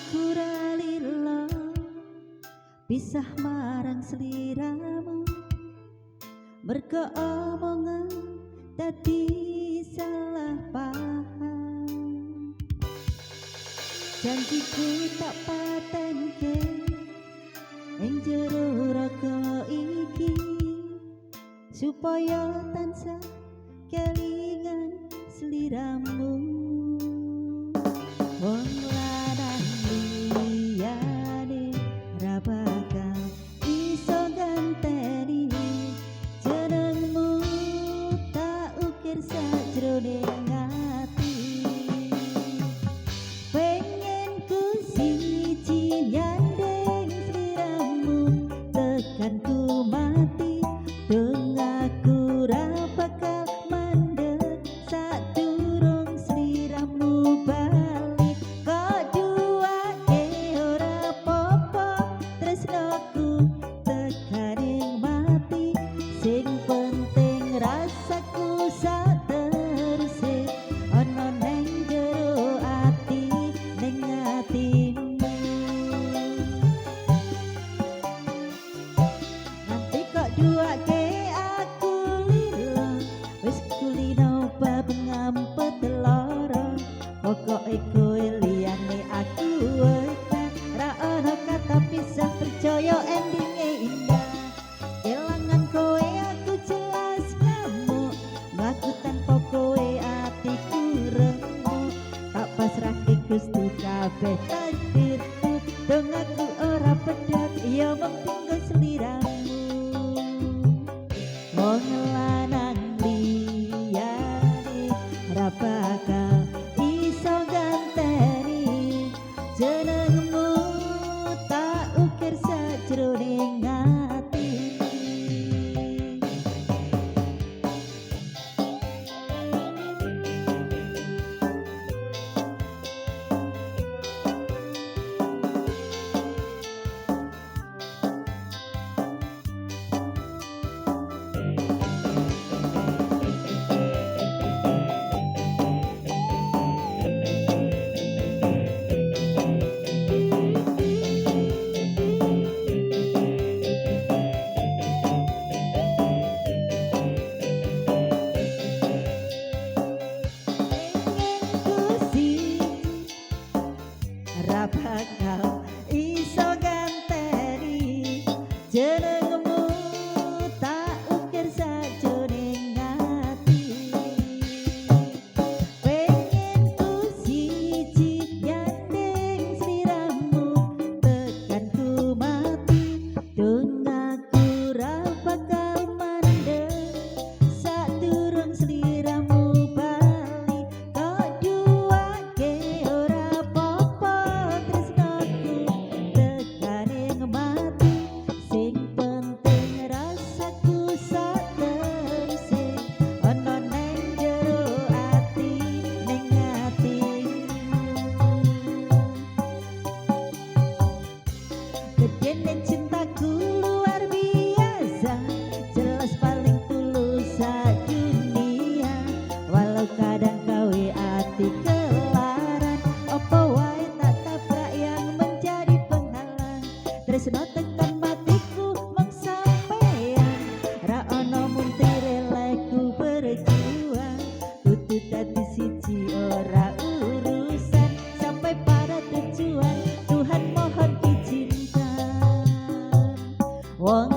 aku ralila pisah marang sliramu merga omongan dadi salah paham. Janjiku tak patenke ing jero raga iki supaya tansah kelingan sliramu. Wong lanang liyane ra bakal iso ganteni jenengmu tak ukir sajroning ati. Pengen ku siji nyandeng sliramu tekan ku mati dong aku ra bakal mandeg sadurung sliramu bali. Kok duake ora popo tresnoku tekaning mati sing penting rasaku sateruse ana neng jero ati ning atimu. Nanti kok duake aku lila wis kulino bab ngampet lara pokoke kowe liyane aku wekah ra ana kata pisah percaya endinge indah. Kelangan kowe aku jelas ngamuk mlaku tanpa kowe atiku remuk tak pasrahke Gusti kabeh takdirku dong aku ora pedot ya mung tinggo sliramu. Wong lanang liyane ra bakal iso ganteni jenengmu tak ukir sajroning ati. Ra bakal iso ganteni jenengmu tak ukir sajroning ati. Pengen ku siji nyandeng sliramu tekan ku mati dong aku ra bakal mandeg sadurung sliramu bali. Kok duake ora popo tresnoku tekaning mati sing penting rasaku sateruse ana neng jero ati ning atimu. Gedene cintaku luar biasa jelas paling tulus sadunia walau kadang kowe ati kelaran apa wae tak tabrak yang menjadi penghalang tresno tekan matiku mung sampean ra ono muntire leku berjuang kudu dadi siji ora urusan sampai pada tujuan Tuhan mohon izinkan. Wong